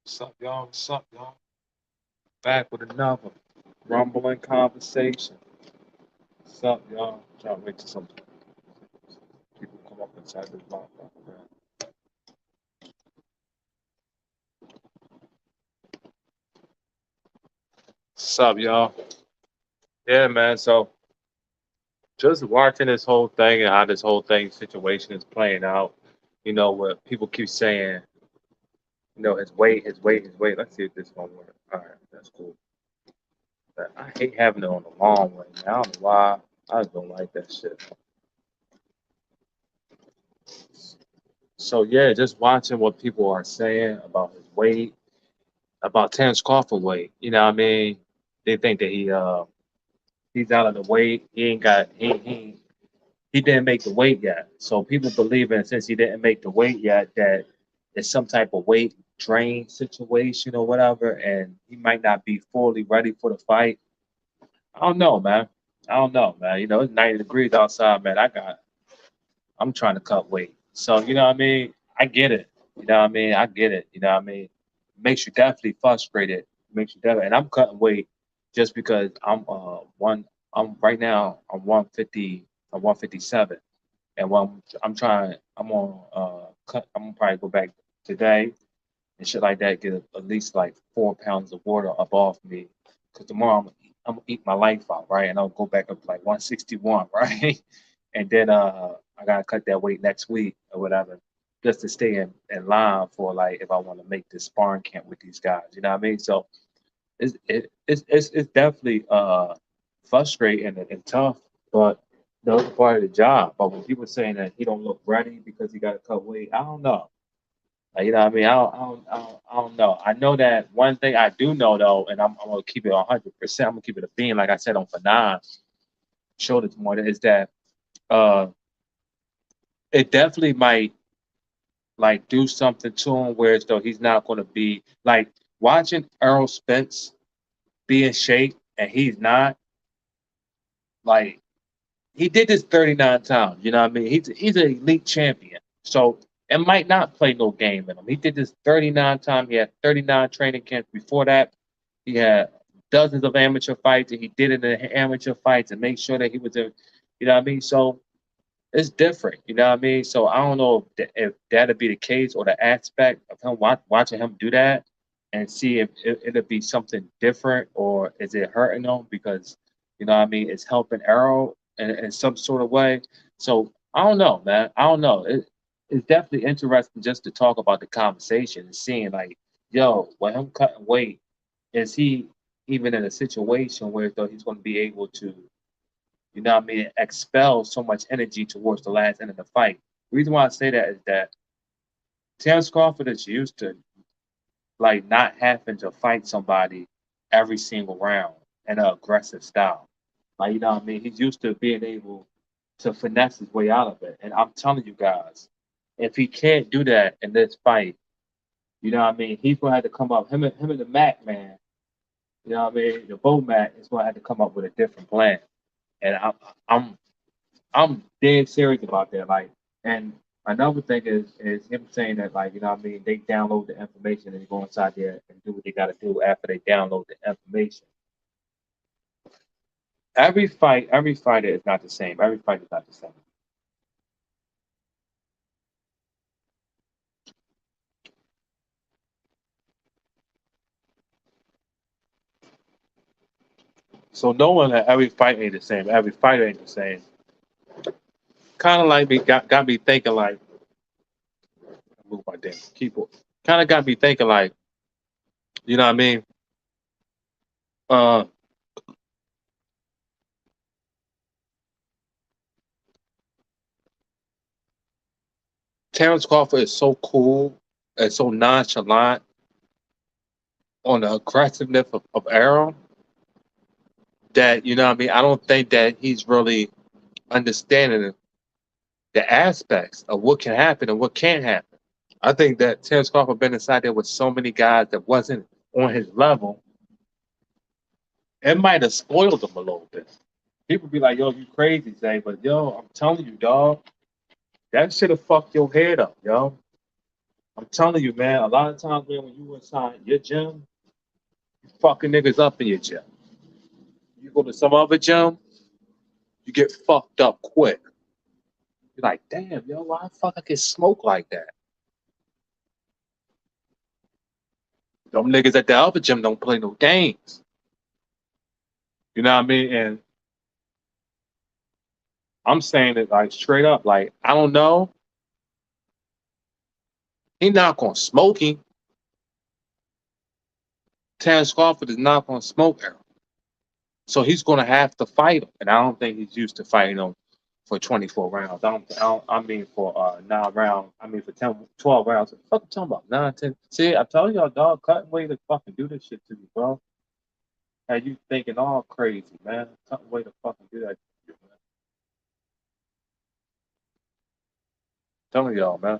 What's up, y'all? What's up, y'all? Back with another rumbling conversation. What's up, y'all? Trying to wait till some people come up inside this block. What's up, y'all? Yeah, man. So just watching this whole thing and how this whole thing situation is playing out. What people keep saying. His weight, his weight, his weight. Let's see if this one works. All right, that's cool. But I hate having it on the long way. Man. I don't know why. I just don't like that shit. So yeah, just watching what people are saying about his weight, about Terence Crawford weight. They think that he's out of the weight. He ain't got he didn't make the weight yet. So people believing since he didn't make the weight yet that it's some type of weight drain situation or whatever, and he might not be fully ready for the fight. I don't know, man. I don't know, man. It's 90 degrees outside, man. I'm trying to cut weight. So, what I mean? I get it. I get it. Makes you definitely frustrated. Makes you definitely, and I'm cutting weight just because I'm right now I'm 150, I'm 157. And I'm on cut, I'm gonna probably go back today and shit like that, get at least like 4 pounds of water up off me. Cause tomorrow I'm gonna eat my life out, right? And I'll go back up to like 161, right? And then I gotta cut that weight next week or whatever, just to stay in line for like if I want to make this sparring camp with these guys. You know what I mean? So it's definitely frustrating and tough, but the part of the job. But when people saying that he don't look ready because he got to cut weight, I don't know. You know what I mean? I don't know. I know that one thing I do know though, and I'm gonna keep it 100%. I'm gonna keep it a being, like I said on Fanon show this morning, is that uh, it definitely might like do something to him, whereas though he's not gonna be like watching Errol Spence be in shape and he's not like he did this 39 times. You know what I mean? He's an elite champion. So it might not play no game in him. He did this 39 times. He had 39 training camps before that. He had dozens of amateur fights, and he did it in amateur fights and make sure that he was in. You know what I mean? So it's different. You know what I mean? So I don't know if that'd be the case or the aspect of him watching him do that and see if it'll be something different or is it hurting him because you know what I mean it's helping Arrow in some sort of way. So I don't know, man. I don't know. It's definitely interesting just to talk about the conversation and seeing like, yo, when him cutting weight, is he even in a situation where though he's going to be able to you know what I mean, expel so much energy towards the last end of the fight. The reason why I say that is that Terence Crawford is used to like not having to fight somebody every single round in an aggressive style. Like you know what I mean? He's used to being able to finesse his way out of it. And I'm telling you guys, if he can't do that in this fight, you know what I mean, he's gonna have to come up him and the Mac man, you know what I mean, the Bo Mac is gonna have to come up with a different plan. And I'm I'm dead serious about that. Like, and another thing is him saying that, like, you know what I mean, they download the information and they go inside there and do what they got to do after they download the information. Every fighter is not the same. Every fight is not the same. So knowing that every fight ain't the same, every fighter ain't the same, kind of like me got me thinking like, move my damn keyboard. Kind of got me thinking like, you know what I mean? Uh, Terrence Crawford is so cool and so nonchalant on the aggressiveness of Arrow that you know what I mean. I don't think that he's really understanding the aspects of what can happen and what can't happen. I think that Terence Crawford been inside there with so many guys that wasn't on his level. It might have spoiled him a little bit. People be like, "Yo, you crazy, Zay," but yo, I'm telling you, dog, that should have fucked your head up, yo. I'm telling you, man, a lot of times, man, when you inside your gym, you fucking niggas up in your gym. You go to some other gym, you get fucked up quick. You're like, damn, yo, why the fuck I get smoked like that? Them niggas at the other gym don't play no games. You know what I mean? And I'm saying it like straight up, like, I don't know. He not gonna smoke him. Terence Crawford is not gonna smoke Errol. So he's gonna have to fight him. And I don't think he's used to fighting him for 24 rounds. I mean for 9 rounds. I mean for 10, 12 rounds. What the fuck you talking about? 9, 10. See, I told y'all, dog, cutting weight to fucking do this shit to me, bro. Had you thinking all crazy, man. Cutting weight to fucking do that to you, man. Telling y'all, man.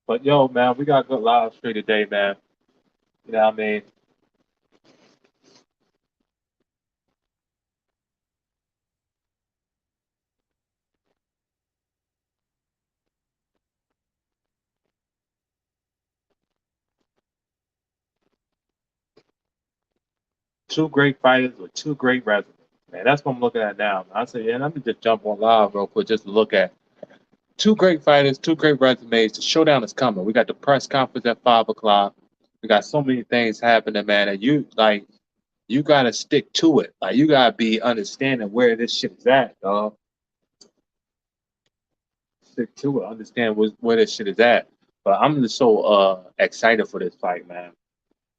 But yo, man, we got a good live stream today, man. You know what I mean? Two great fighters with two great resumes. Man, that's what I'm looking at now. I said, yeah, let me just jump on live real quick just to look at two great fighters, two great resumes. The showdown is coming. We got the press conference at 5 o'clock. We got so many things happening, man. And you gotta stick to it. Like you gotta be understanding where this shit is at, dog. Stick to it. Understand where this shit is at. But I'm just so excited for this fight, man.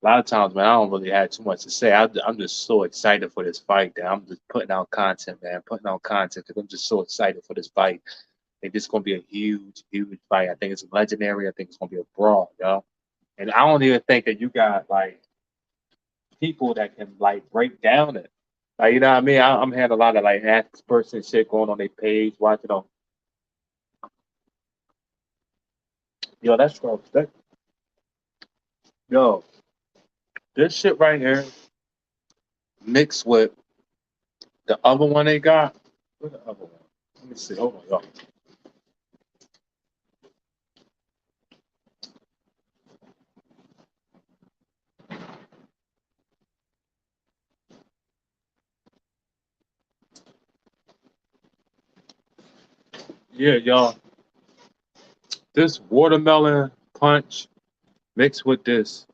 A lot of times, man, I don't really have too much to say. I'm just so excited for this fight that I'm just putting out content, man. Putting out content because I'm just so excited for this fight. I think this is gonna be a huge, huge fight. I think it's legendary. I think it's gonna be a brawl, yo. And I don't even think that you got like people that can like break down it. Like you know what I mean? I'm had a lot of like experts and shit going on their page, watching them. Yo, that's gross. Yo, this shit right here mixed with the other one they got. Where's the other one? Let me see. Hold on, y'all. Yeah, y'all. This watermelon punch mixed with this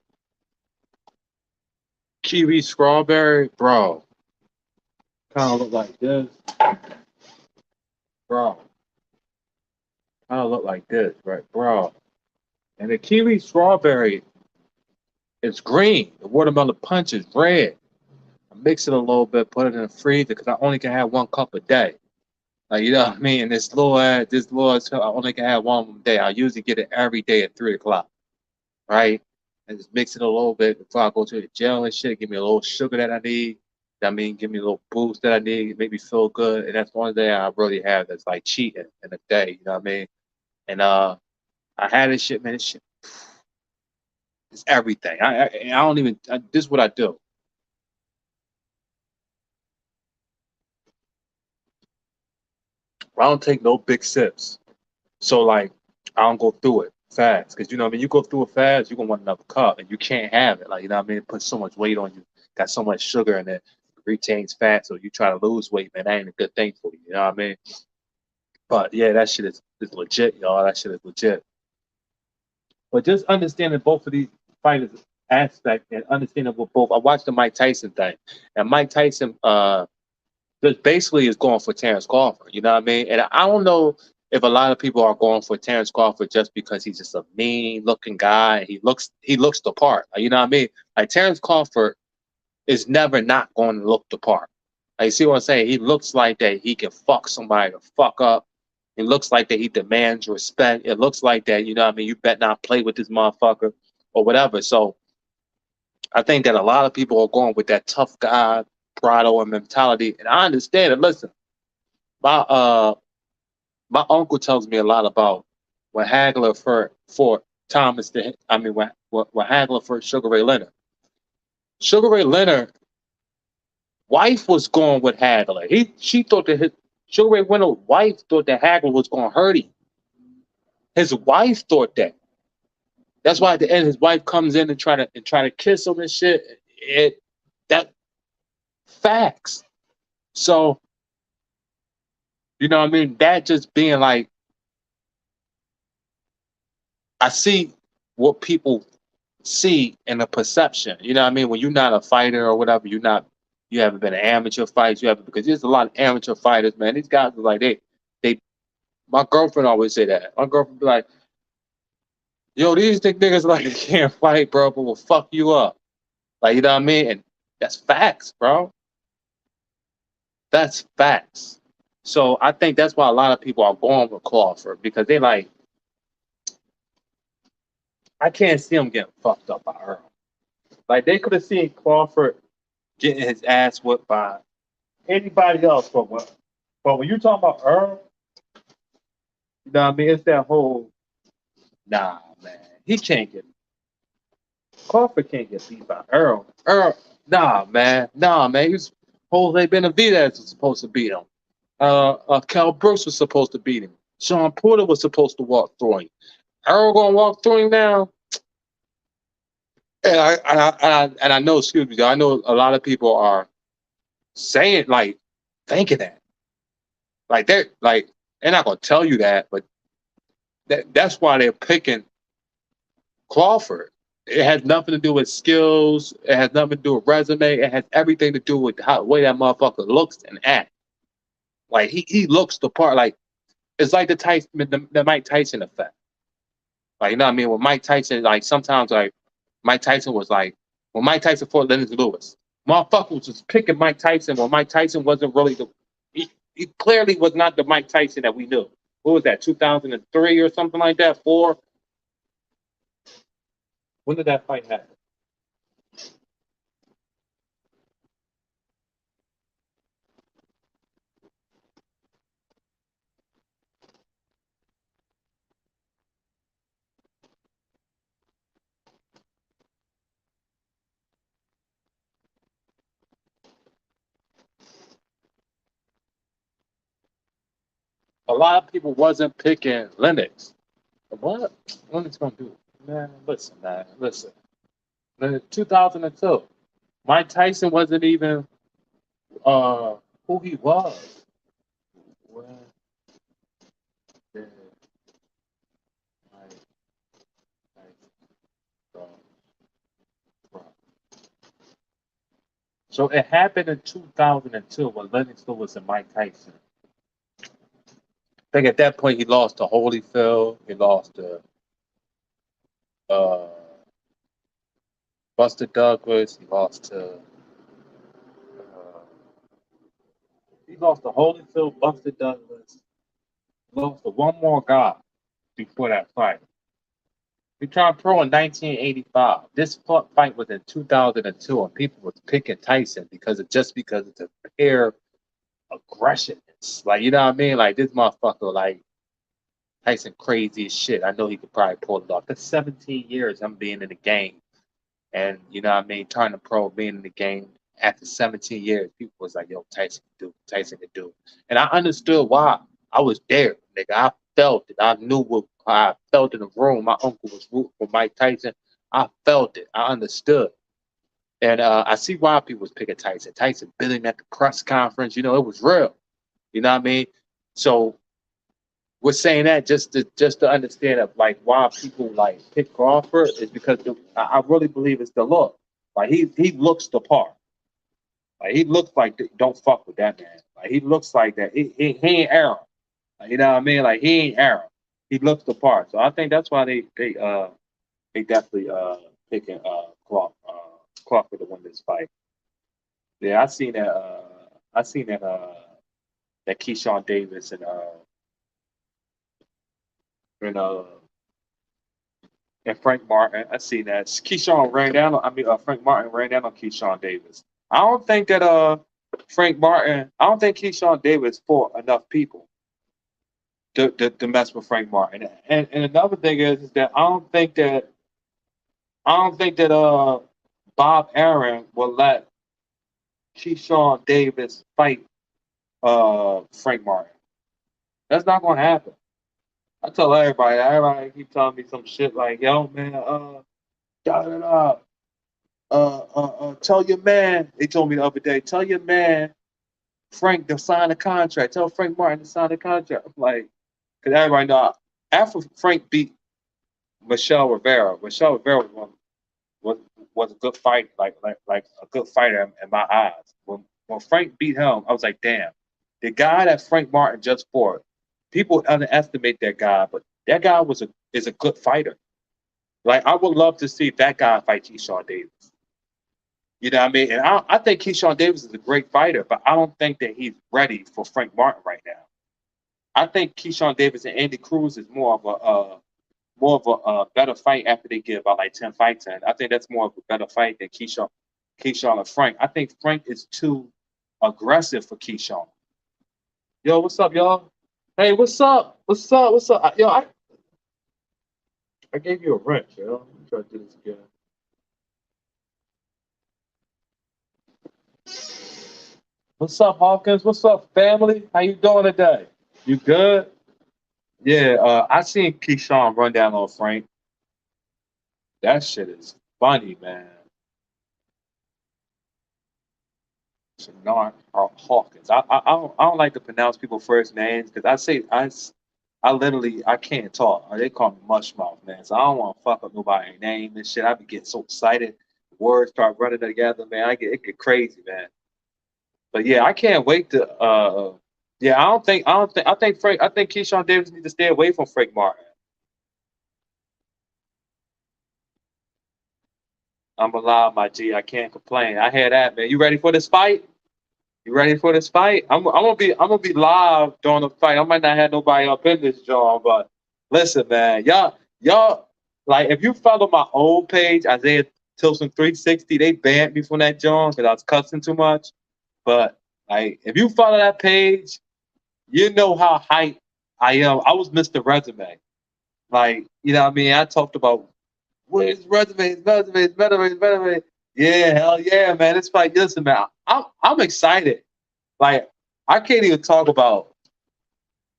kiwi strawberry, bro. Kind of look like this, bro. Kind of look like this, right, bro? And the kiwi strawberry is green. The watermelon punch is red. I mix it a little bit, put it in the freezer because I only can have 1 cup a day. Like you know what I mean? This little, I only can have one a day. I usually get it every day at 3 o'clock, right? And just mix it a little bit before I go to the gym and shit. Give me a little sugar that I need. I mean, give me a little boost that I need. Make me feel good. And that's one day I really have that's like cheating in a day. You know what I mean? And I had this shit, man. This shit, it's everything. I don't even. This is what I do. I don't take no big sips. So like I don't go through it fast because you know what I mean. You go through it fast, you're gonna want another cup, and you can't have it. Like you know what I mean. It puts so much weight on you. Got so much sugar in it. Retains fat, so you try to lose weight, man. That ain't a good thing for you. You know what I mean? But yeah, that shit is legit, y'all. That shit is legit. But just understanding both of these fighters aspect and understanding what both. I watched the Mike Tyson thing, and Mike Tyson just basically is going for Terence Crawford. You know what I mean? And I don't know if a lot of people are going for Terence Crawford just because he's just a mean looking guy. He looks the part. You know what I mean? Like Terence Crawford is never not going to look the part. Like, you see what I'm saying? He looks like that he can fuck somebody or fuck up. It looks like that he demands respect. It looks like that, you know what I mean? You bet not play with this motherfucker or whatever. So I think that a lot of people are going with that tough guy, bravado and mentality. And I understand it. Listen, my my uncle tells me a lot about when Hagler for Thomas. I mean, when Hagler for Sugar Ray Leonard. Sugar Ray Leonard wife was going with Hagler. She thought that Sugar Ray Reynolds' wife thought that Hagler was going to hurt him. His wife thought that. That's why at the end his wife comes in and try to kiss him and shit. That facts. So you know what I mean? That just being like, I see what people see in the perception. You know what I mean? When you're not a fighter or whatever, you haven't been an amateur fighter. You haven't, because there's a lot of amateur fighters, man. These guys are like they. My girlfriend always say that. My girlfriend be like, "Yo, these niggas like they can't fight, bro, but will fuck you up." Like, you know what I mean? And that's facts, bro. That's facts. So I think that's why a lot of people are going with Crawford, because they like, I can't see him getting fucked up by Earl. Like, they could have seen Crawford getting his ass whipped by anybody else, but when you talk about Earl, you know what I mean? It's that whole, nah, man, he can't get, Crawford can't get beat by Earl. Nah, man, he's Jose Benavidez was supposed to beat him. Cal Brooks was supposed to beat him. Sean Porter was supposed to walk through him. Earl gonna walk through him now. And I know, excuse me, I know a lot of people are saying, like, thinking that. Like, they're not gonna tell you that, but that's why they're picking Crawford. It has nothing to do with skills. It has nothing to do with resume. It has everything to do with the way that motherfucker looks and acts. Like, he looks the part. Like, it's like the Mike Tyson effect. Like, you know what I mean? With Mike Tyson, like, sometimes, like, Mike Tyson was like, when Mike Tyson fought Lennox Lewis, motherfucker was just picking Mike Tyson when Mike Tyson wasn't really he clearly was not the Mike Tyson that we knew. What was that, 2003 or something like that? 4? When did that fight happen? A lot of people wasn't picking Lennox. What Lennox gonna do? Man, listen. 2002. Mike Tyson wasn't even who he was. When did Mike Tyson from? So it happened in 2002 when Lennox Lewis and Mike Tyson. I think at that point he lost to Holyfield. He lost to uh, Buster Douglas. He lost to Holyfield, Buster Douglas. He lost to one more guy before that fight. He turned pro in 1985. This fight was in 2002, and people was picking Tyson because of the pure aggression. Like, you know what I mean? Like, this motherfucker, like, Tyson crazy as shit. I know he could probably pull it off. That's 17 years I'm being in the game. And, you know what I mean? Turning pro, being in the game. After 17 years, people was like, yo, Tyson can do. And I understood why. I was there, nigga. I felt it. I knew what I felt in the room. My uncle was rooting for Mike Tyson. I felt it. I understood. And I see why people was picking Tyson. Tyson billing at the press conference. You know, it was real. You know what I mean? So we're saying that just to understand of like why people like pick Crawford is because I really believe it's the look. Like, he looks the part. Like, he looks like, don't fuck with that man. Like, he looks like that. He ain't Errol. Like, you know what I mean? Like, he ain't Errol. He looks the part. So I think that's why they definitely picking Crawford to win this fight. Yeah, I seen that Keyshawn Davis and uh and Frank Martin. I seen that Keyshawn ran down. Frank Martin ran down on Keyshawn Davis. I don't think that Frank Martin. I don't think Keyshawn Davis fought enough people to mess with Frank Martin. And another thing is that I don't think that Bob Aaron will let Keyshawn Davis fight Frank Martin. That's not gonna happen. I tell everybody. Everybody keep telling me some shit like, "Yo, man, da da da, tell your man." They told me the other day, "Tell your man Frank to sign a contract. Tell Frank Martin to sign a contract." I'm like, because everybody know after Frank beat Michelle Rivera was was a good fight, like a good fighter in my eyes. When Frank beat him, I was like, damn, the guy that Frank Martin just fought, people underestimate that guy, but that guy is a good fighter. Like I would love to see that guy fight Keyshawn Davis. You know what I mean? And I think Keyshawn Davis is a great fighter, but I don't think that he's ready for Frank Martin right now. I think Keyshawn Davis and Andy Cruz is more of a better fight after they get about like 10 fights in. I think that's more of a better fight than Keyshawn and Frank. I think Frank is too aggressive for Keyshawn. Yo, what's up, y'all? Hey, what's up? What's up? What's up? Yo, I gave you a wrench, yo. Let me try to do this again. What's up, Hawkins? What's up, family? How you doing today? You good? Yeah, I seen Keyshawn run down on Frank. That shit is funny, man. Bernard Hawkins. I don't like to pronounce people's first names because I literally I can't talk. They call me mushmouth, man. So I don't want to fuck up nobody's name and shit. I be getting so excited. Words start running together, man. It get crazy, man. But yeah, I can't wait to. Yeah, I think Frank. I think Keyshawn Davis needs to stay away from Frank Martin. I'm alive, my G. I can't complain. I hear that, man. You ready for this fight? You ready for this fight? I'm gonna be live during the fight. I might not have nobody up in this joint, but listen, man, y'all like if you follow my old page, Isaiah Tilson 360, they banned me from that joint because I was cussing too much. But like if you follow that page, you know how hype I am. I was Mr. Resume. Like, you know what I mean? I talked about where's resume. Yeah, hell yeah, man. It's like listen, man. I'm excited. Like I can't even talk about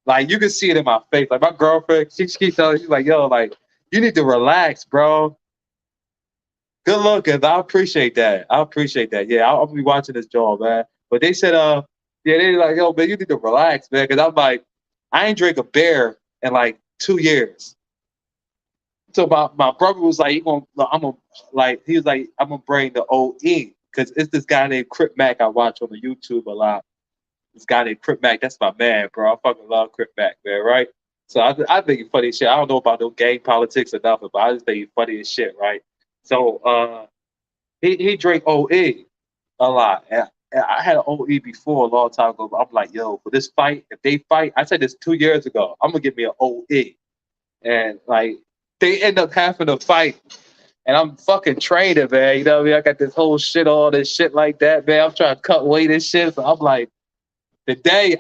like you can see it in my face. Like my girlfriend, she keeps telling me, she's like, yo, like you need to relax, bro. Good looking. I appreciate that. I appreciate that. Yeah, I'll be watching this job, man. But they said, yeah, they like, yo, man, you need to relax, man. Cause I'm like, I ain't drink a beer in like 2 years. So my brother was like, I'm gonna like he was like, I'm gonna bring the OE because it's this guy named Crip Mac I watch on the YouTube a lot. This guy named Crip Mac, that's my man, bro. I fucking love Crip Mac, man, right? So I think he's funny as shit. I don't know about no gang politics or nothing, but I just think he's funny as shit, right? So he drank OE a lot. And I had an OE before a long time ago, but I'm like, yo, for this fight, if they fight, I said this 2 years ago, I'm gonna give me an OE. And like they end up having a fight and I'm fucking training, man. You know what I mean? I got this whole shit, all this shit like that, man. I'm trying to cut weight and shit. So I'm like, the day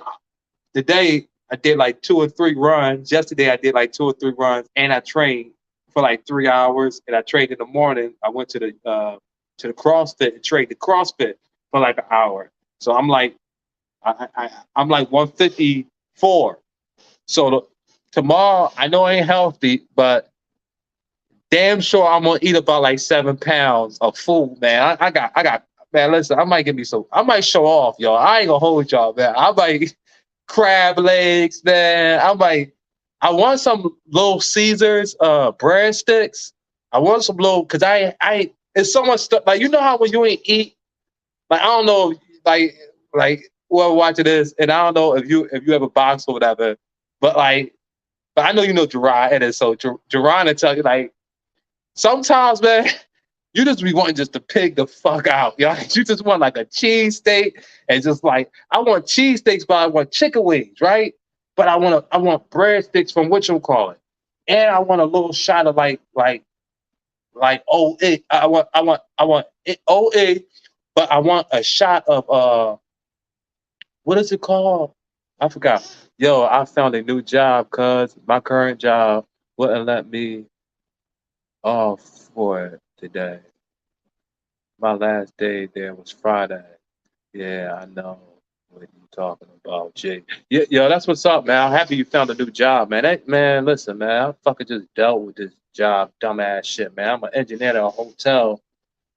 today I did like 2 or 3 runs. Yesterday I did like 2 or 3 runs, and I trained for like 3 hours. And I trained in the morning. I went to the CrossFit and trained the CrossFit for like an hour. So I'm like I'm like 154. So tomorrow I know I ain't healthy, but damn sure I'm gonna eat about like 7 pounds of food, man. I got man. Listen, I might give me some. I might show off, y'all. I ain't gonna hold y'all, man. I might crab legs, man. I want some little Caesars breadsticks. I want some little because I it's so much stuff. Like you know how when you ain't eat, like I don't know, like like whoever watching this, and I don't know if you ever box or whatever, but like, but I know you know Gerard and so Gerard will tell you like sometimes, man, you just be wanting just to pig the fuck out. You know? You just want like a cheese steak and just like I want cheesesteaks, but I want chicken wings, right? But I want breadsticks from what you call it. And I want a little shot of like OA. I want it OA, but I want a shot of what is it called? I forgot. Yo, I found a new job cuz my current job wouldn't let me off for it today. My last day there was Friday. Yeah, I know what you talking about, Jay. Yeah, yo, that's what's up, man. I'm happy you found a new job, man. That, man, listen, man, I fucking just dealt with this job, dumbass shit, man. I'm an engineer at a hotel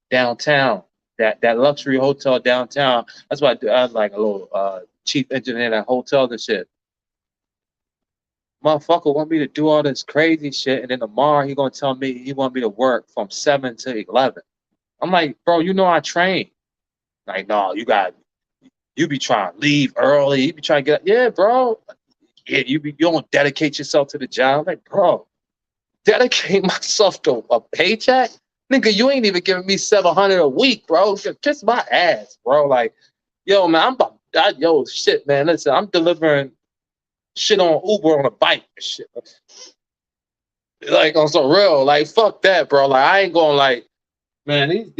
downtown, that luxury hotel downtown. That's what I do. I'm like a little chief engineer at hotels and shit. Motherfucker want me to do all this crazy shit, and then tomorrow he gonna tell me he want me to work from 7 to 11. I'm like, bro, you know I train. Like, no, you be trying to leave early. You be trying to get, yeah, bro. Yeah, you don't dedicate yourself to the job. I'm like, bro, dedicate myself to a paycheck? Nigga, you ain't even giving me 700 a week, bro. Kiss my ass, bro. Like, yo, man, yo, shit, man. Listen, I'm delivering shit on Uber on a bike and shit. Like, on some real, like, fuck that, bro. Like, I ain't going, like, man,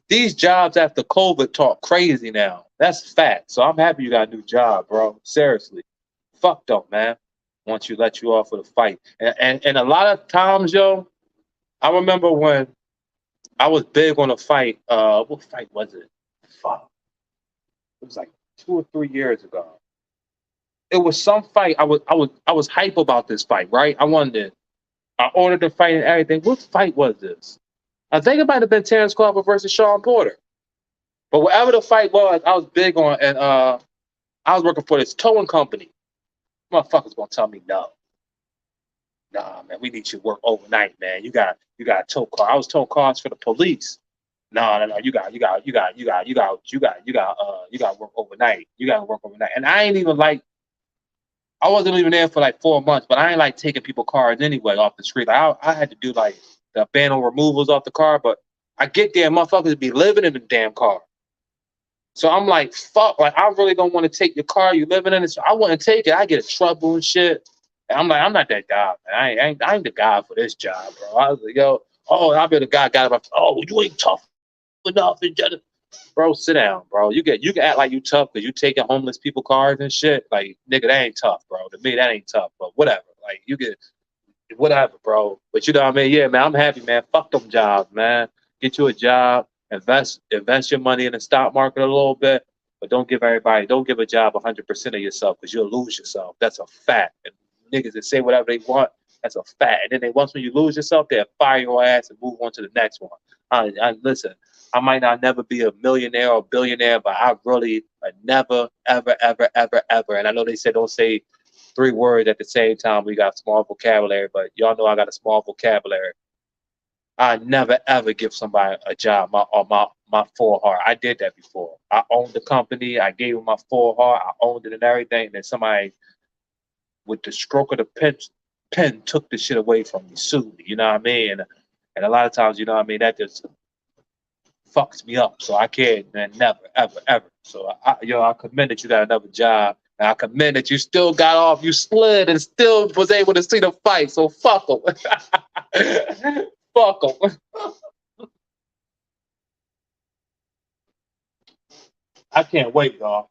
these jobs after COVID talk crazy now. That's fact. So I'm happy you got a new job, bro. Seriously. Fuck them, man. Once you let you off with a fight. And a lot of times, yo, I remember when I was big on a fight. What fight was it? Fuck. It was like 2 or 3 years ago. It was some fight. I was hype about this fight, right? I ordered the fight and everything. What fight was this? I think it might have been Terence Crawford versus Sean Porter. But whatever the fight was, I was big on, and I was working for this towing company. Motherfuckers gonna tell me no. Nah, man, we need you to work overnight, man. You got to tow car. I was towing cars for the police. No, no, no. You got to work overnight. You got to work overnight. And I ain't even like, I wasn't even there for like 4 months, but I ain't like taking people cars anyway off the street. Like, I had to do like the abandoned removals off the car, but I get there, motherfuckers be living in the damn car. So I'm like, fuck, like I really don't want to take your car you living in it. So I wouldn't take it. I get in trouble and shit. And I'm like, I'm not that guy, man. I ain't the guy for this job, bro. I was like, yo, oh, I'll be the guy got about, oh, you ain't tough enough. And bro, sit down, bro. You can act like you tough because you taking homeless people cars and shit. Like, nigga, that ain't tough, bro. To me, that ain't tough, but whatever. Like, you get whatever, bro. But you know what I mean? Yeah, man, I'm happy, man. Fuck them jobs, man. Get you a job, invest your money in the stock market a little bit, but don't give a job 100% of yourself because you'll lose yourself. That's a fact. And niggas that say whatever they want, that's a fact. And then once when you lose yourself, they'll fire your ass and move on to the next one. I listen. I might not never be a millionaire or billionaire, but I really never, ever, ever, ever, ever. And I know they said don't say 3 words at the same time. We got small vocabulary, but y'all know I got a small vocabulary. I never ever give somebody a job my full heart. I did that before. I owned the company. I gave them my full heart. I owned it and everything. And then somebody with the stroke of the pen took the shit away from me, sued me. You know what I mean? And a lot of times, you know what I mean, that just fucks me up. So I can't, man, never, ever, ever. So I commend that you got another job. And I commend that you still got off, you slid and still was able to see the fight. So fuck them. Fuck them. I can't wait, y'all.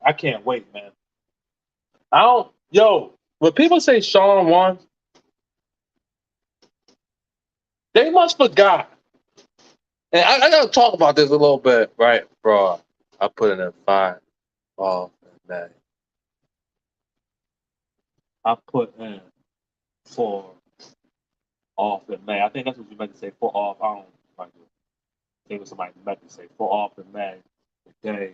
I can't wait, man. I don't, yo, when people say Sean won, they must forgot. And I gotta talk about this a little bit, right, bro? I put in a fine. Oh, man. I put in for off in May. I think that's what you meant to say. For off. I don't like it. I think it was somebody meant to say for off in May. The day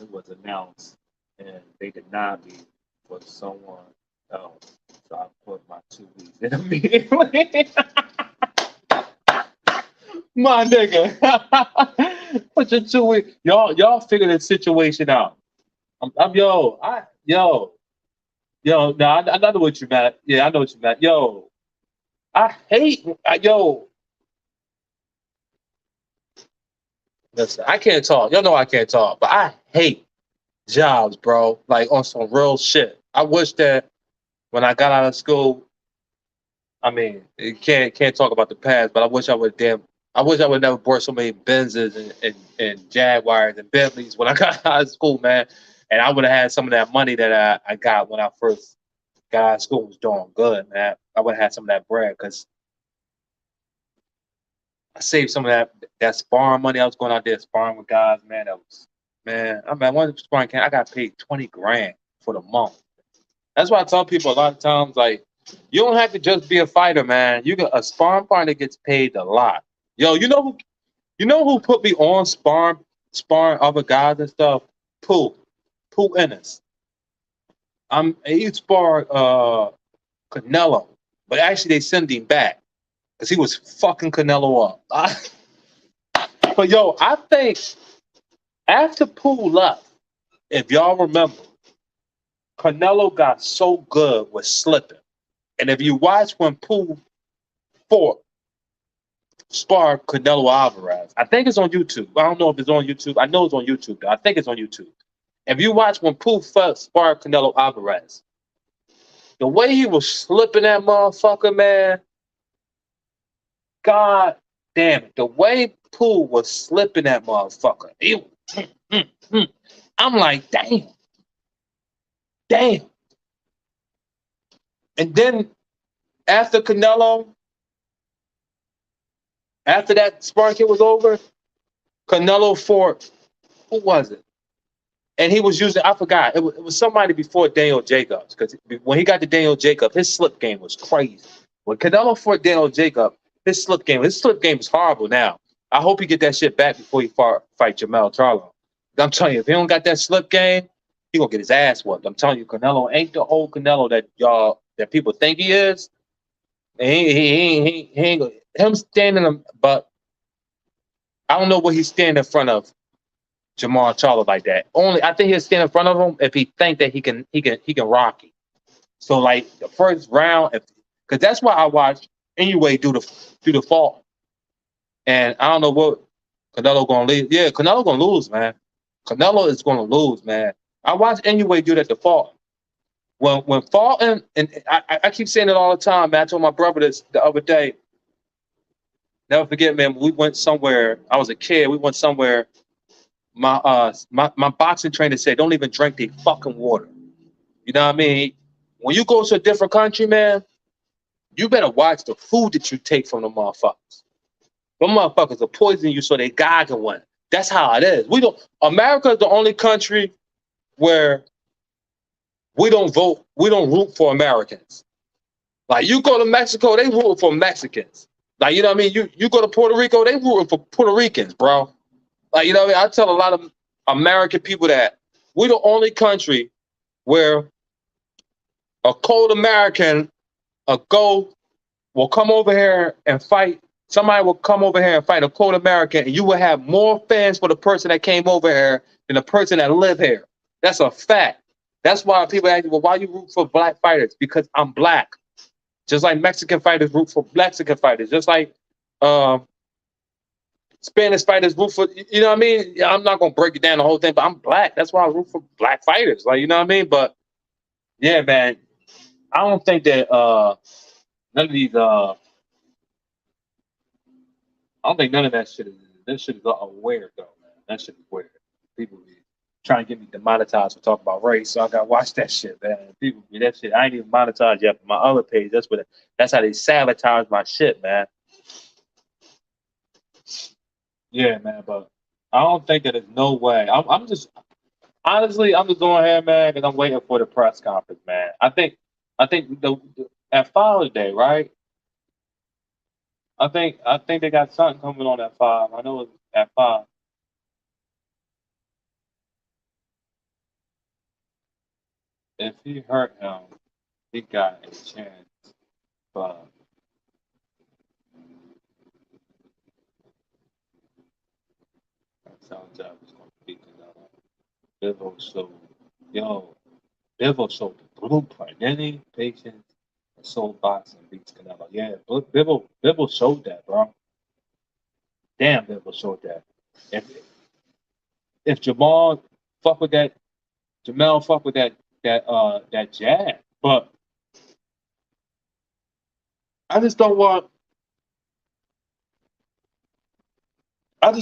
it was announced, and they denied me for someone else. So I put my 2 weeks in immediately. My nigga. Put your 2 weeks. Y'all figure this situation out. I'm yo, no, I know what you meant. Yeah, I know what you meant. Yo, I hate, yo, listen, I can't talk. Y'all know I can't talk, but I hate jobs, bro. Like on some real shit. I wish that when I got out of school, I mean, it can't talk about the past, but I wish I would never bought so many Benzes and Jaguars and Bentleys when I got out of school, man. And I would have had some of that money that I got when I first got out of school was doing good, man. I would have had some of that bread because I saved some of that sparring money. I was going out there sparring with guys, man. That was Man, I mean, one sparring camp, I got paid 20 grand for the month. That's why I tell people a lot of times, like, you don't have to just be a fighter, man. You got a sparring partner gets paid a lot. Yo, you know who put me on sparring other guys and stuff? Pooh Ennis. He sparred Canelo, but actually they sent him back because he was fucking Canelo up. But yo, I think after Pooh left, if y'all remember, Canelo got so good with slipping. And if you watch when Pooh fought, sparred Canelo Alvarez, I think it's on YouTube. I don't know if it's on YouTube. I know it's on YouTube, though. I think it's on YouTube. If you watch when Pooh first sparred Canelo Alvarez, the way he was slipping that motherfucker, man, God damn it. The way Pooh was slipping that motherfucker, I'm like, damn. And then after Canelo, after that sparring was over, Canelo fought, who was it? And he was using, I forgot, it was somebody before Daniel Jacobs. Because when he got to Daniel Jacobs, his slip game was crazy. When Canelo fought Daniel Jacobs, his slip game is horrible now. I hope he get that shit back before he fight Jamel Charlo. I'm telling you, if he don't got that slip game, he gonna get his ass whooped. I'm telling you, Canelo ain't the old Canelo that people think he is. And he ain't him standing, but I don't know what he's standing in front of Jamal Charlo like that. Only I think he'll stand in front of him if he think that he can rock him. So like the first round, because that's why I watched anyway do the fall. And I don't know what Canelo gonna lose. Yeah, Canelo gonna lose, man. Canelo is gonna lose, man. I watched anyway do that default. When Fulton, and I keep saying it all the time, man. I told my brother this the other day. Never forget, man. We went somewhere. I was a kid. We went somewhere. My boxing trainer said, "Don't even drink the fucking water." You know what I mean? When you go to a different country, man, you better watch the food that you take from the motherfuckers. Them motherfuckers will poison you so they God can win. That's how it is. America is the only country where we don't vote. We don't root for Americans. Like you go to Mexico, they root for Mexicans. Like you know what I mean? You go to Puerto Rico, they rooting for Puerto Ricans, bro. Like you know what I mean? I tell a lot of American people that we're the only country where a cold American, will come over here and fight. Somebody will come over here and fight a cold American, and you will have more fans for the person that came over here than the person that lived here. That's a fact. That's why people ask me, well, why you root for black fighters? Because I'm black. Just like Mexican fighters root for Mexican fighters. Just like Spanish fighters root for, you know what I mean? Yeah, I'm not going to break it down the whole thing, but I'm black. That's why I root for black fighters. Like, you know what I mean? But, yeah, man, I don't think that none of these, I don't think none of that shit is weird, though, man. That shit is weird. People be trying to get me demonetized for talking about race, so I got to watch that shit, man. People be that shit. I ain't even monetized yet, but my other page, that's how they sabotage my shit, man. Yeah, man, but I don't think that there's no way. I'm just honestly, I'm just going ahead, man, because I'm waiting for the press conference, man. I think at Father's Day, right? I think they got something coming on at 5. I know it's at 5. If he hurt him, he got a chance. But that sounds like it's going to beat another. Bivol showed, yo, Bivol showed the blueprint. Any patience, soul boxing beats Canelo. Yeah, but Bivol showed that, bro. Damn, Bivol showed that. If if fuck with that, Jamel fuck with that jab. But I just don't want. I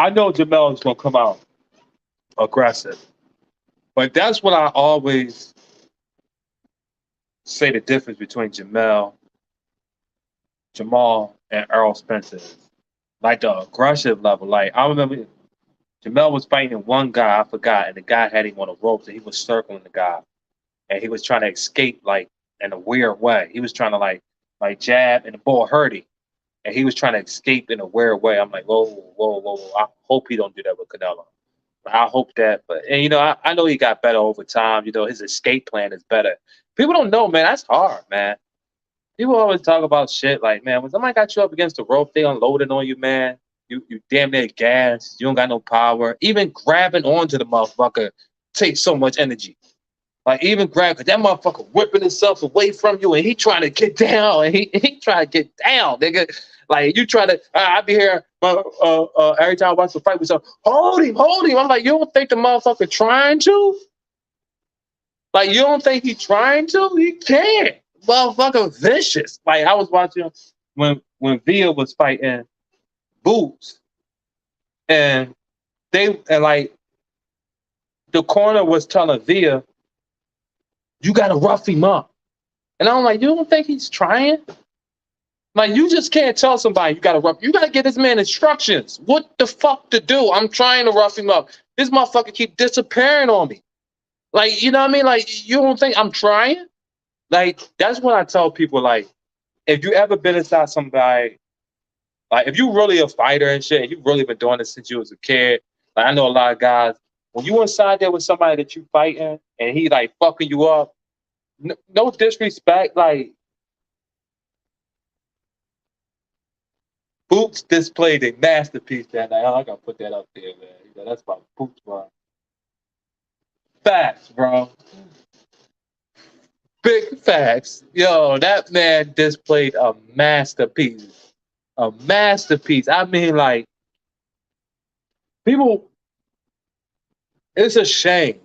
know Jamel is gonna come out aggressive, but that's what I always say the difference between Jamal, and Errol Spence is. Like the aggressive level. Like I remember Jamel was fighting one guy, I forgot, and the guy had him on the ropes, and he was circling the guy, and he was trying to escape like in a weird way. He was trying to like jab, and the ball hurt him, and he was trying to escape in a weird way. I'm like, whoa, whoa, whoa, whoa. I hope he don't do that with Canelo. I hope that, but and I know he got better over time. His escape plan is better. People don't know, man. That's hard, man. People always talk about shit like, man, when somebody got you up against the rope, they unloading on you, man. You damn near gas. You don't got no power. Even grabbing onto the motherfucker takes so much energy. Like even grab, cause that motherfucker whipping himself away from you, and he trying to get down, and he trying to get down, nigga. Like you try to, I be here every time I watch the fight, we say, hold him, hold him. I'm like, you don't think the motherfucker trying to? Like you don't think he trying to? He can't. Motherfucker vicious. Like I was watching when Via was fighting Boots, and like the corner was telling Via, you gotta rough him up. And I'm like, you don't think he's trying? Like, you just can't tell somebody you gotta get this man instructions. What the fuck to do? I'm trying to rough him up. This motherfucker keep disappearing on me. Like, you know what I mean? Like, you don't think I'm trying? Like, that's when I tell people, like, if you ever been inside somebody, like, if you really a fighter and shit, and you've really been doing this since you was a kid, like, I know a lot of guys, when you inside there with somebody that you fighting, and he, like, fucking you up, no disrespect, like, Boots displayed a masterpiece that night. I gotta put that up there, man. That's my Boots, bro. Facts, bro. Big facts. Yo, that man displayed a masterpiece. A masterpiece. I mean, like, people, it's a shame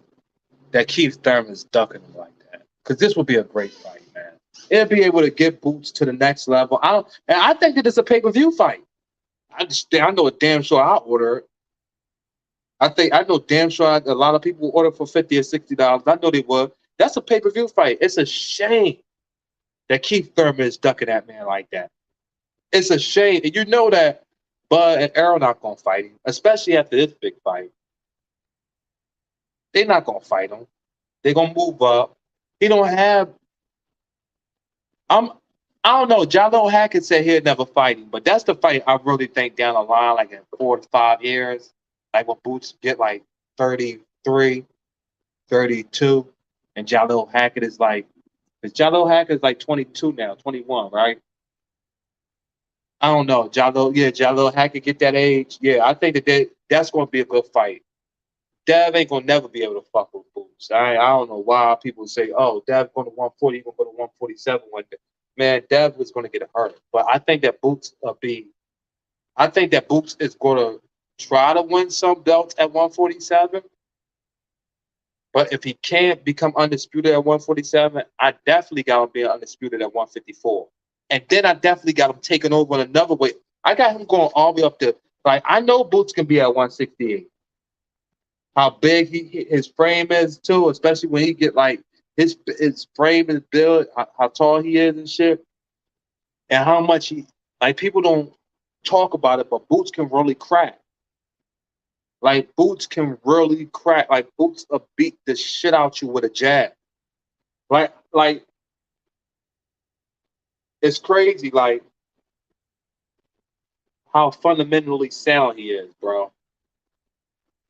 that Keith Thurman's ducking him like that. Because this would be a great fight, man. It'll be able to get Boots to the next level. I think that it's a pay-per-view fight. I know a damn sure I'll order it. I know damn sure a lot of people order for $50 or $60. I know they would. That's a pay-per-view fight. It's a shame that Keith Thurman is ducking that man like that. It's a shame. And you know that Bud and Errol not gonna fight him, especially after this big fight. They're not gonna fight him. They're gonna move up. He don't have I don't know. Jalil Hackett said he'll never fight him, but that's the fight I really think down the line, like in 4 to 5 years, like when Boots get like 33, 32, and Jalil Hackett is like, because Jalil Hackett is like 22 now, 21, right? I don't know. Jalil Hackett get that age. Yeah, I think that's going to be a good fight. Dev ain't gonna never be able to fuck with Boots. I don't know why people say, "Oh, Dev going to 140, going to go to 147 one day." Man, Dev was going to get hurt, but I think that Boots I think that Boots is going to try to win some belts at 147. But if he can't become undisputed at 147, I definitely got him being undisputed at 154. And then I definitely got him taking over another weight. I got him going all the way up to, like, I know Boots can be at 168. How big his frame is too, especially when he get like his frame is built, how tall he is and shit, and how much he, like, people don't talk about it, but Boots can really crack. Like Boots can really crack. Like Boots will beat the shit out you with a jab. Like it's crazy. Like how fundamentally sound he is, bro.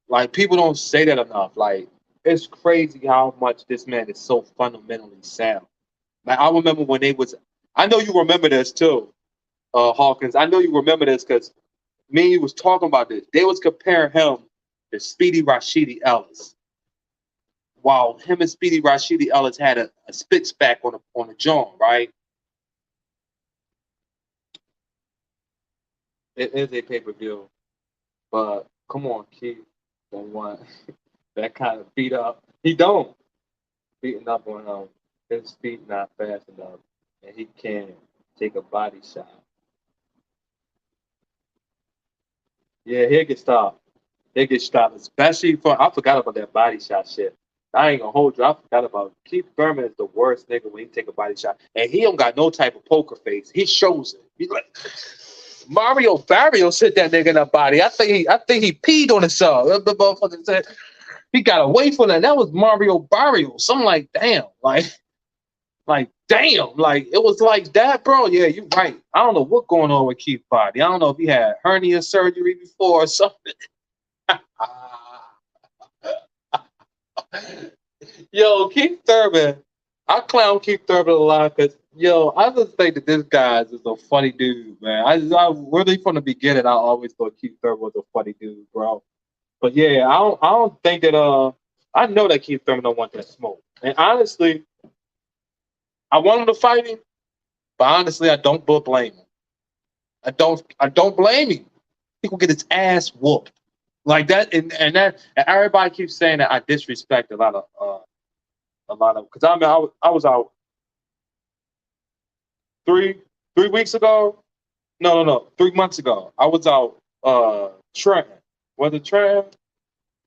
Like people don't say that enough. Like it's crazy how much this man is so fundamentally sound. Like I remember when they was. I know you remember this too, Hawkins. I know you remember this because me and you was talking about this. They was comparing him to Speedy Rashidi Ellis. While him and Speedy Rashidi Ellis had a spit back on the jaw, right? It is a pay-per-view, but come on, Keith. Don't want that kind of beat up. He don't beating up on him. His feet not fast enough, and he can't take a body shot. Yeah, he'll get stopped. He'll get stopped, especially for I forgot about that body shot shit. I ain't gonna hold you. I forgot about it. Keith Thurman is the worst nigga when he take a body shot, and he don't got no type of poker face. He shows it. He's like, Mario Barrios hit that nigga in the body. I think he peed on himself. The motherfucker said he got away from that. That was Mario Barrios. I'm like, damn, like damn, like it was like that, bro. Yeah, you're right. I don't know what's going on with Keith body. I don't know if he had hernia surgery before or something. Yo, Keith Thurman. I clown Keith Thurman a lot because I just think that this guy is just a funny dude, man. I really from the beginning I always thought Keith Thurman was a funny dude, bro. But yeah, I don't think that I know that Keith Thurman don't want that smoke. And honestly, I want him to fight him, but honestly, I don't blame him. I don't blame him. He will get his ass whooped. Like that, and everybody keeps saying that I disrespect a lot of because I mean I was out 3 weeks ago. No, 3 months ago. I was out Trenton. Was it Trenton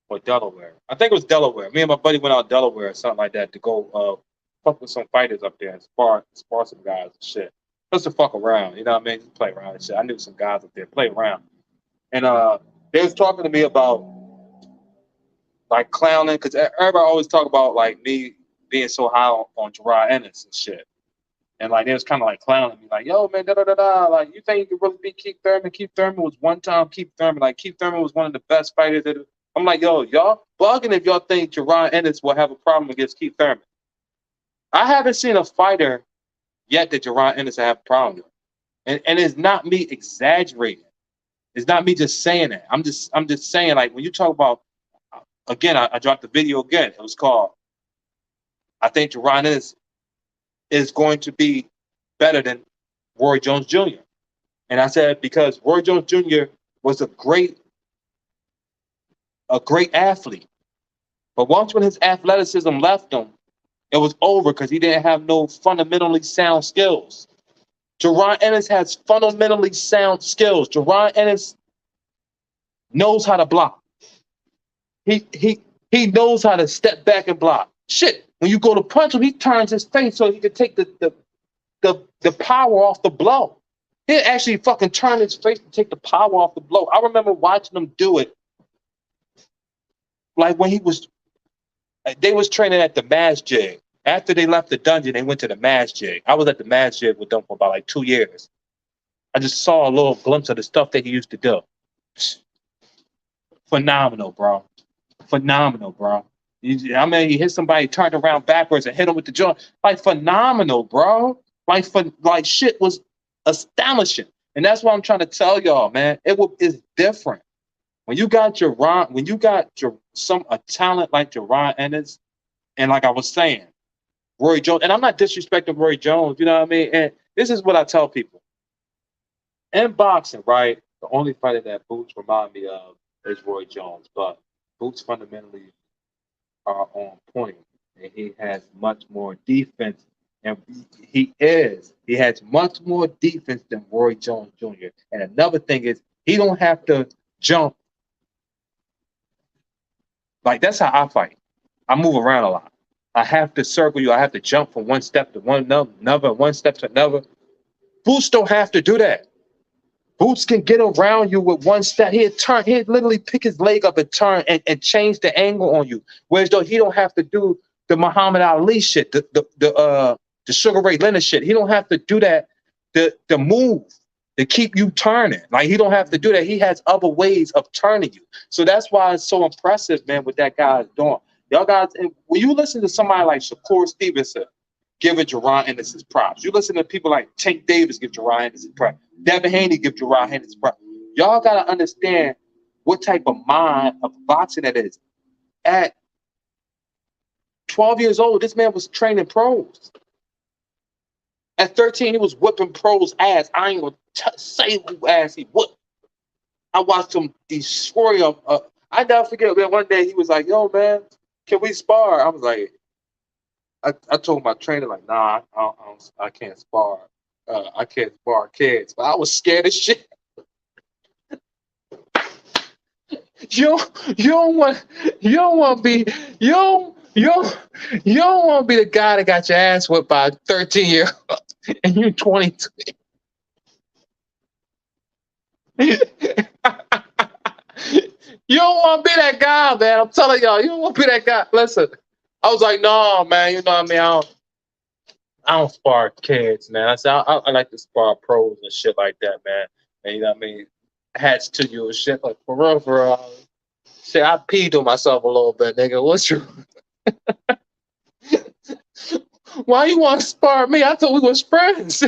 or Delaware? I think it was Delaware. Me and my buddy went out Delaware or something like that to go fuck with some fighters up there and spar some guys and shit. Just to fuck around, you know what I mean? Just play around and shit. I knew some guys up there play around. And they was talking to me about like clowning, because everybody always talk about like me being so high on Gerard Ennis and shit. And like they was kind of like clowning me, like, yo man, like you think you could really beat Keith Thurman? Keith Thurman was one time Keith Thurman. Like Keith Thurman was one of the best fighters that I'm like, yo, y'all bugging if y'all think Gerard Ennis will have a problem against Keith Thurman. I haven't seen a fighter yet that Gerard Ennis have a problem with. And it's not me exaggerating. It's not me just saying that. I'm just saying, like, when you talk about, again, I dropped the video again. It was called, I think Gerard Ennis is going to be better than Roy Jones Jr. And I said, because Roy Jones Jr. was a great athlete. But once when his athleticism left him, it was over because he didn't have no fundamentally sound skills. Gerard Ennis has fundamentally sound skills. Gerard Ennis knows how to block. He knows how to step back and block. Shit, when you go to punch him, he turns his face so he can take the power off the blow. He actually fucking turn his face to take the power off the blow. I remember watching him do it. Like when they was training at the Masjid. After they left the dungeon, they went to the Masjid. I was at the Masjid with them for about like 2 years. I just saw a little glimpse of the stuff that he used to do. Phenomenal, bro. Phenomenal, bro. I mean, he hit somebody, turned around backwards and hit him with the jaw. Like, phenomenal, bro. Like shit was astonishing. And that's what I'm trying to tell y'all, man. It's different. When you got a talent like Gerard Ennis, and like I was saying, Roy Jones, and I'm not disrespecting Roy Jones, you know what I mean? And this is what I tell people. In boxing, right, the only fighter that Boots remind me of is Roy Jones, but Boots fundamentally are on point, and he has much more defense, and he has much more defense than Roy Jones Jr. And another thing is, he don't have to jump. Like, that's how I fight. I move around a lot. I have to circle you. I have to jump from one step to another, one step to another. Boots don't have to do that. Boots can get around you with one step. He'd literally pick his leg up and turn and change the angle on you. Whereas though he don't have to do the Muhammad Ali shit, the Sugar Ray Leonard shit. He don't have to do that, the move to keep you turning. Like, he don't have to do that. He has other ways of turning you. So that's why it's so impressive, man, what that guy is doing. Y'all guys, when you listen to somebody like Shakur Stevenson giving Gerard Ennis his props, you listen to people like Tank Davis give Gerard Ennis his props, Devin Haney give Gerard Ennis his props. Y'all got to understand what type of mind of boxing that is. At 12 years old, this man was training pros. At 13, he was whipping pros' ass. I ain't going to say who ass he whipped. I watched him destroy him. I never forget, man, one day he was like, yo, man, can we spar? I was like, I told my trainer, like, nah, I can't spar. I can't spar kids. But I was scared as shit. You don't want to be the guy that got your ass whipped by a 13-year-old and you're 22. You don't want to be that guy, man. I'm telling y'all, you don't want to be that guy. Listen, I was like, no, man. You know what I mean? I don't spar kids, man. I said I like to spar pros and shit like that, man. And you know what I mean? Hats to you and shit. Like for real, for real. Shit, I peed on myself a little bit, nigga. What's your why you want to spar me? I thought we was friends.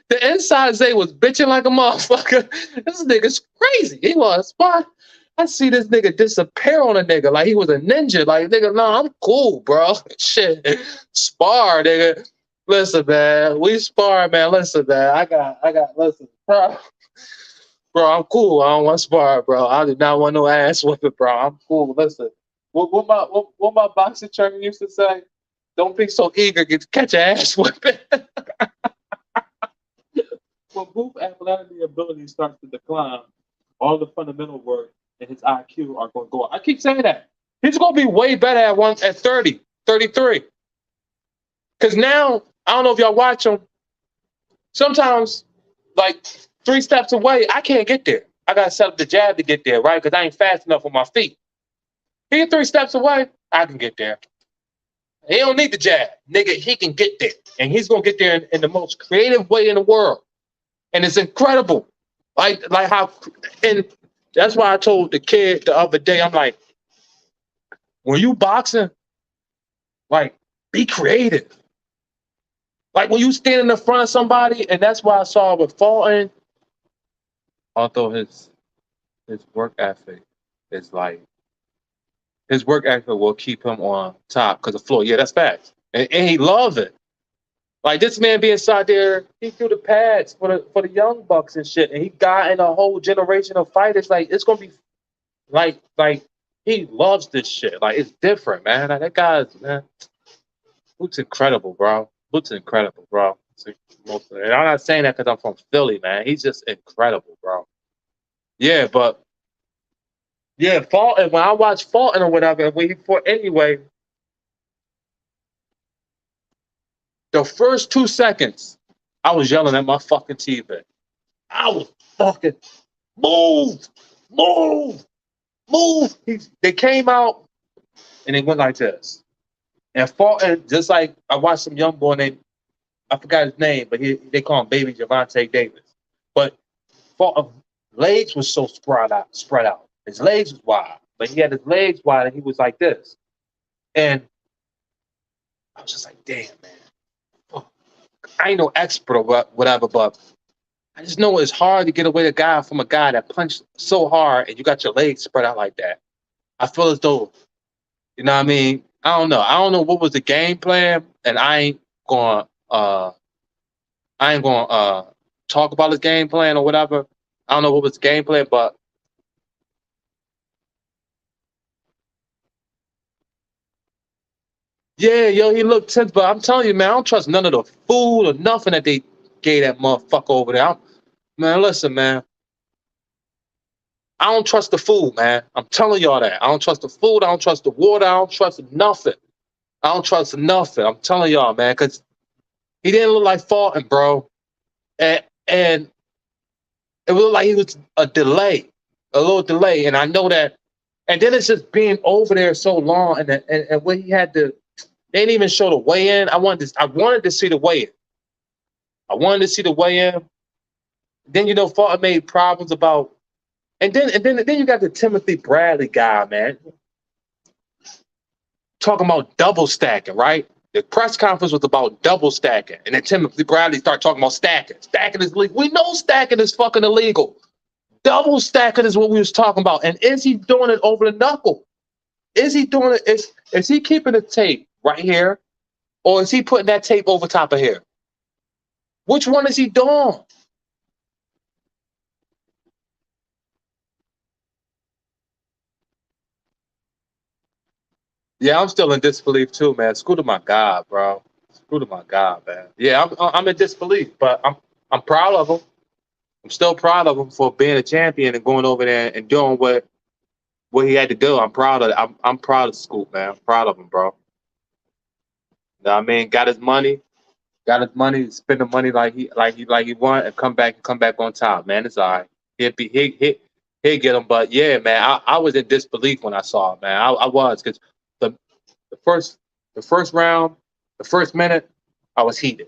The inside Zay was bitching like a motherfucker. This nigga's crazy. He was spar. I see this nigga disappear on a nigga like he was a ninja. Like nigga, no, I'm cool, bro. Shit, spar, nigga. Listen, man, we spar, man. Listen, man, I got. Listen, bro. I'm cool. I don't want to spar, bro. I do not want no ass whipping, bro. I'm cool. Listen, what my boxing trainer used to say? Don't be so eager to catch your ass whipping. When Booth athletic ability starts to decline, all the fundamental work and his IQ are going to go up. I keep saying that. He's going to be way better at 30, 33. Because now, I don't know if y'all watch him, sometimes, like 3 steps away, I can't get there. I got to set up the jab to get there, right? Because I ain't fast enough on my feet. He 3 steps away, I can get there. He don't need the jab. Nigga, he can get there. And he's going to get there in the most creative way in the world. And it's incredible. Like how, and that's why I told the kid the other day, I'm like, when you boxing, like, be creative. Like when you stand in the front of somebody, and that's why I saw with Fulton, although his work ethic is like, his work ethic will keep him on top because of floor. Yeah, that's facts. And he loves it. Like this man being inside there, he threw the pads for the young bucks and shit, and he got in a whole generation of fighters. Like it's gonna be like he loves this shit. Like it's different, man. Like, that guy's man, Boot's incredible, bro. Boot's incredible, bro. And I'm not saying that because I'm from Philly, man. He's just incredible, bro. Yeah, but yeah, Fulton. When I watch Fulton or whatever, when he fought anyway. The first 2 seconds, I was yelling at my fucking TV. I was fucking move, move, move. They came out and they went like this. And Fulton, just like I watched some young boy named, I forgot his name, but they call him Baby Javante Davis. But Fulton's legs was so spread out. His legs was wide, but he had his legs wide and he was like this. And I was just like, damn, man. I ain't no expert or whatever, but I just know it's hard to get away from a guy that punched so hard and you got your legs spread out like that. I feel as though, you know what I mean? I don't know what was the game plan, and I ain't going talk about his game plan or whatever. I don't know what was the game plan, but yeah, yo, he looked tense, but I'm telling you, man, I don't trust none of the food or nothing that they gave that motherfucker over there. Man, listen, man. I don't trust the food, man. I'm telling y'all that. I don't trust the food. I don't trust the water. I don't trust nothing. I don't trust nothing. I'm telling y'all, man, because he didn't look like Fulton, bro. And it looked like he was a little delay. And I know that. And then it's just being over there so long, and when he had to. They didn't even show the weigh-in. I wanted to see the weigh-in. I wanted to see the weigh-in. Then Fulton made problems about, and then you got the Timothy Bradley guy, man, talking about double stacking, right? The press conference was about double stacking, and then Timothy Bradley started talking about stacking. Stacking is illegal. We know stacking is fucking illegal. Double stacking is what we was talking about. And is he doing it over the knuckle? Is he doing it? Is he keeping the tape right here, or is he putting that tape over top of here? Which one is he doing? Yeah, I'm still in disbelief too, man. Screw to my God, bro. Screw to my God, man. Yeah, I'm in disbelief, but I'm proud of him. I'm still proud of him for being a champion and going over there and doing what he had to do. I'm proud of. I'm proud of Scoop, man. I'm proud of him, bro. You know what I mean? Got his money. Got his money, spend the money like he want, and come back on top. Man, it's all right. He'll get him. But yeah, man, I was in disbelief when I saw it, man. I was because the the first the first round, the first minute, I was heated.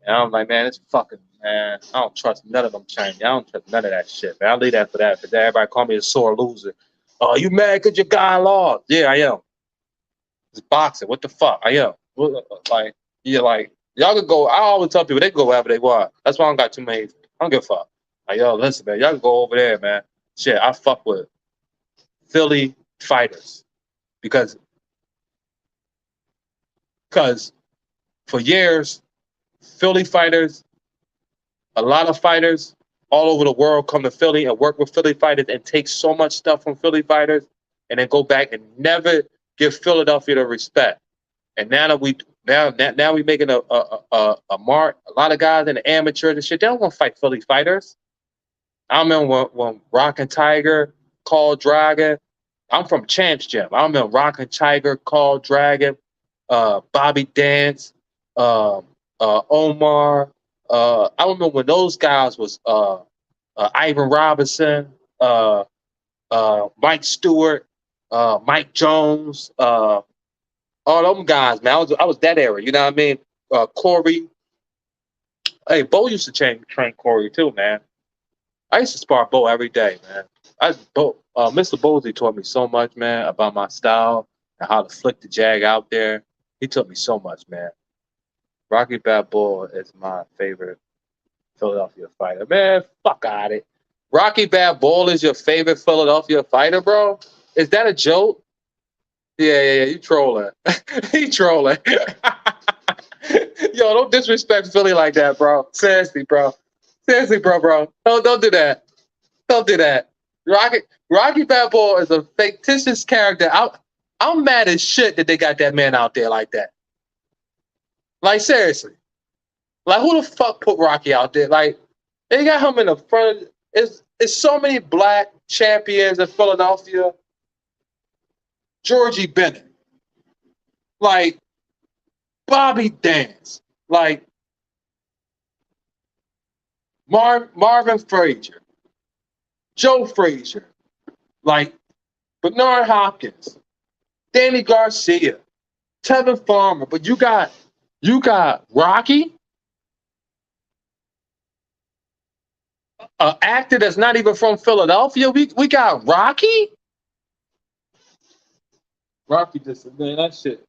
And I'm like, man, it's fucking man. I don't trust none of them Chinese. I don't trust none of that shit, man. I'll leave that for that. Because everybody call me a sore loser. Oh, you mad because your guy lost? Yeah, I am. It's boxing. What the fuck? I am. Like, yeah, like y'all could go. I always tell people they can go wherever they want. That's why I don't got too many. I don't give a fuck. Like, yo, listen, man, y'all can go over there, man. Shit, I fuck with Philly fighters because because for years, Philly fighters, a lot of fighters all over the world come to Philly and work with Philly fighters and take so much stuff from Philly fighters and then go back and never give Philadelphia the respect. And now we making a mark. A lot of guys in the amateurs and shit, they don't want to fight Philly fighters. I remember when Rock and Tiger called Dragon. I'm from Champs Gym. I remember Rock and Tiger called Dragon, Bobby Dance, Omar. I remember when those guys was Ivan Robinson, Mike Stewart, Mike Jones. All them guys, man. I was that era. You know what I mean? Corey. Hey, Bo used to train Corey too, man. I used to spar Bo every day, man. Mr. Bosey taught me so much, man, about my style and how to flick the jag out there. He taught me so much, man. Rocky Balboa is my favorite Philadelphia fighter. Man, fuck out it. Rocky Balboa is your favorite Philadelphia fighter, bro? Is that a joke? Yeah. You trolling. He trolling. Yo, don't disrespect Philly like that, bro. Seriously, bro. Seriously, bro. Don't do that. Don't do that. Rocky Balboa is a fictitious character. I'm mad as shit that they got that man out there like that. Like seriously. Like who the fuck put Rocky out there? Like they got him in the front. It's so many black champions in Philadelphia. Georgie Bennett. Like Bobby Dance. Like Marvin Frazier. Joe Frazier. Like Bernard Hopkins. Danny Garcia. Tevin Farmer. But you got Rocky, an actor that's not even from Philadelphia. We got Rocky. Rocky just man, that shit.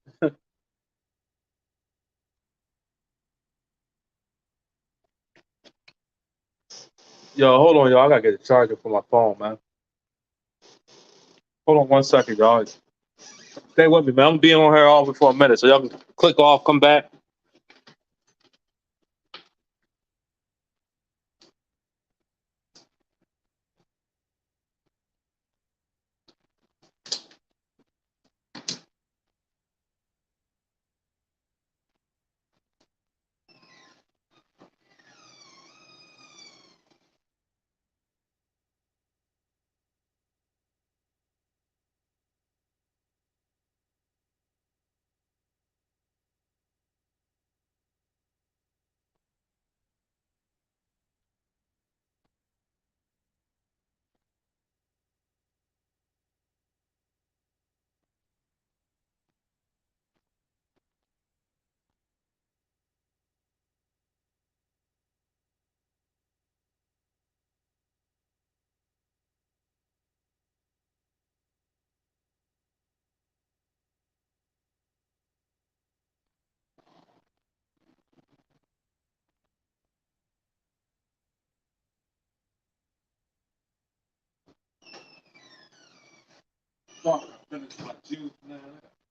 Yo, hold on, y'all. I gotta get a charger for my phone, man. Hold on 1 second, y'all. Stay with me, man. I'm gonna be on here all for a minute, so y'all can click off, come back. Fuck, I finished my juice, man.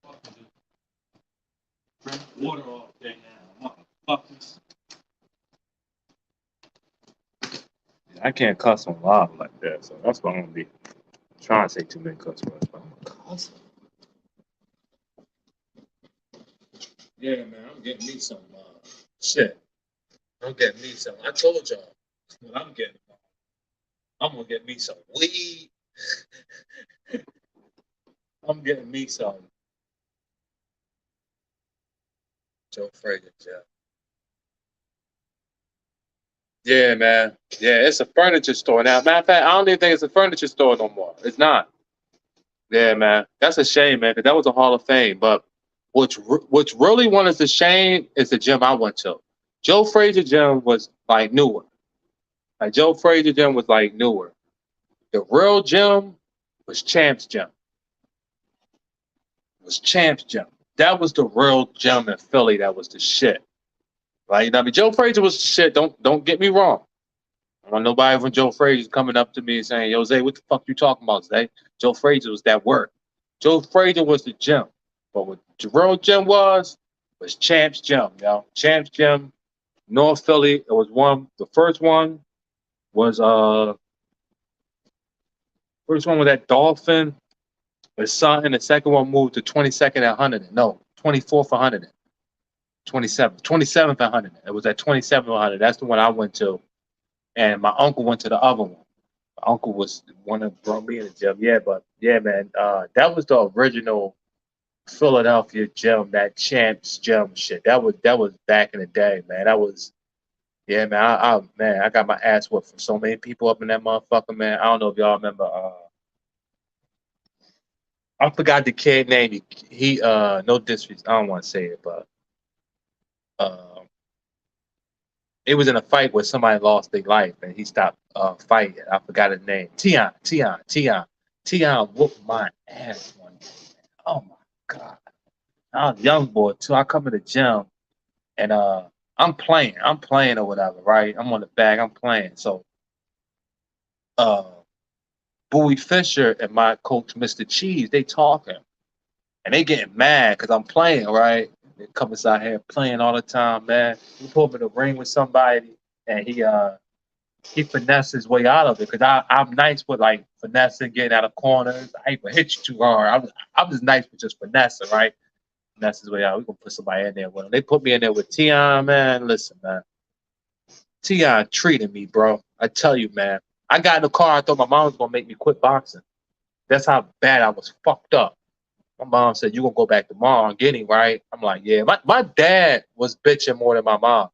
Fucking drink water all day now, motherfuckers. I can't cuss on live like that, so that's why I'm gonna be trying to say too many cuss words. But I'm gonna cuss. Yeah, man, I'm getting me some shit. I'm getting me some. I told y'all what I'm getting. I'm gonna get me some weed. I'm getting me some Joe Frazier, yeah. Yeah, man. Yeah, it's a furniture store now. Matter of fact, I don't even think it's a furniture store no more. It's not. Yeah, man. That's a shame, man, because that was a Hall of Fame. But which really one is a shame is the gym I went to. Joe Frazier gym was like newer. Like Joe Frazier gym was like newer. The real gym was Champ's gym. Was Champ's gym. That was the real gym in Philly. That was the shit. Like, you know, I mean, Joe Frazier was the shit. Don't get me wrong. I want nobody from Joe Frazier coming up to me and saying, "Yo, Zay, what the fuck you talking about, Zay?" Joe Frazier was that work. Joe Frazier was the gym. But what Jerome Gym was Champ's Gym, yo. Champ's Gym, North Philly. It was one. The was first one was at Dolphin. The son, and the second one moved to 22nd at Huntington. No, 24th at Huntington. 27th at Huntington. It was at 27th at Huntington. That's the one I went to. And my uncle went to the other one. My uncle was the one that brought me in the gym. Yeah, but yeah, man, that was the original Philadelphia gym, that Champs gym shit. That was back in the day, man. That was yeah, man. Man, I got my ass whooped from so many people up in that motherfucker, man. I don't know if y'all remember. I forgot the kid name. He no disrespect. I don't want to say it, but uh, it was in a fight where somebody lost their life and he stopped fighting. I forgot his name. Tion whooped my ass one day. Oh my god. I was a young boy too. I come to the gym and I'm playing or whatever, right? I'm on the bag, I'm playing. So uh Bowie Fisher and my coach, Mr. Cheese, they talking and they getting mad because I'm playing, right? They come inside here playing all the time, man. He put me in the ring with somebody and he finessed his way out of it because I'm nice with like finessing, getting out of corners. I ain't gonna hit you too hard. I'm just nice with just finessing, right? Finesse his way out. We gonna put somebody in there with him. They put me in there with Tion, man. Listen, man. Tion treated me, bro. I tell you, man. I got in the car. I thought my mom was gonna make me quit boxing. That's how bad I was fucked up. My mom said, "You gonna go back tomorrow and get him, right?" I'm like, "Yeah." My dad was bitching more than my mom.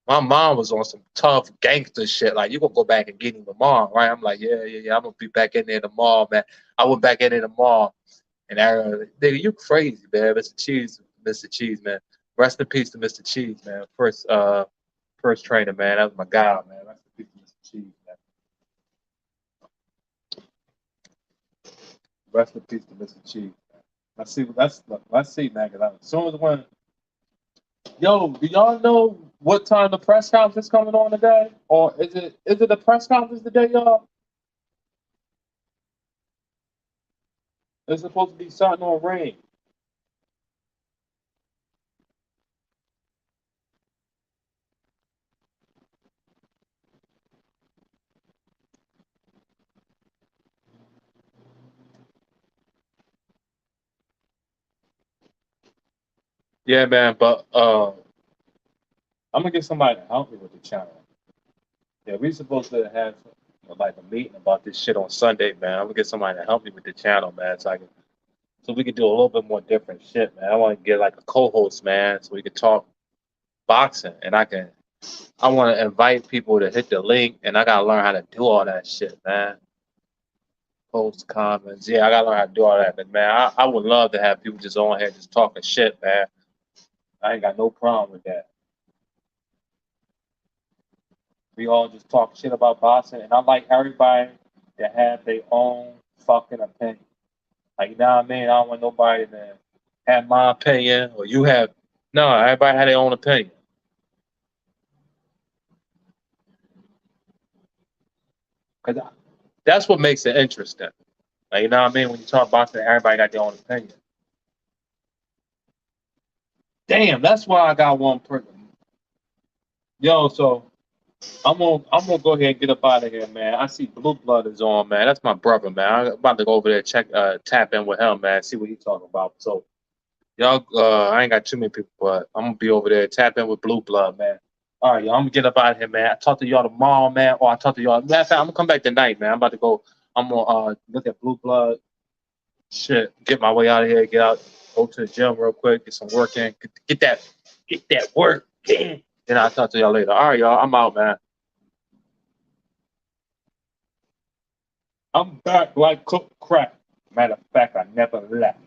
My mom was on some tough gangster shit. Like, you gonna go back and get him tomorrow, right? I'm like, yeah, yeah, yeah. I'm gonna be back in there tomorrow, man. I went back in there tomorrow, and nigga, you crazy, man. Mr. Cheese, man. Rest in peace to Mr. Cheese, man. First trainer, man. That was my guy, man. Rest in peace to Mr. Cheese, man. Rest in peace to Mr. Cheese. Man. Let's see, man. Cause as soon as when, yo, do y'all know what time the press conference is coming on today, or is it the press conference today, y'all? It's supposed to be starting on rain. Yeah, man. But I'm gonna get somebody to help me with the channel. Yeah, we supposed to have like a meeting about this shit on Sunday, man. I'm gonna get somebody to help me with the channel, man, so we can do a little bit more different shit, man. I want to get like a co-host, man, so we can talk boxing, and I want to invite people to hit the link, and I gotta learn how to do all that shit, man. Post comments, yeah, I gotta learn how to do all that, but man, I would love to have people just on here just talking shit, man. I ain't got no problem with that. We all just talk shit about boxing, and I like everybody to have their own fucking opinion. Like, you know what I mean? I don't want nobody to have my opinion or you have. No, everybody had their own opinion. Because that's what makes it interesting. Like, you know what I mean? When you talk boxing, everybody got their own opinion. Damn, that's why I got one person. Yo, so I'm gonna go ahead and get up out of here, man. I see Blue Blood is on, man. That's my brother, man. I'm about to go over there tap in with him, man. See what he's talking about. So y'all, I ain't got too many people, but I'm gonna be over there tap in with Blue Blood, man. All right, y'all, I'm gonna get up out of here, man. I talk to y'all tomorrow, man. Or I talk to y'all. Matter of fact, I'm gonna come back tonight, man. I'm about to go. I'm gonna look at Blue Blood. Shit, get my way out of here. Get out, go to the gym real quick, get some work in. Get that work in. Then I'll talk to y'all later. All right, y'all. I'm out, man. I'm back like cooked crap. Matter of fact, I never left.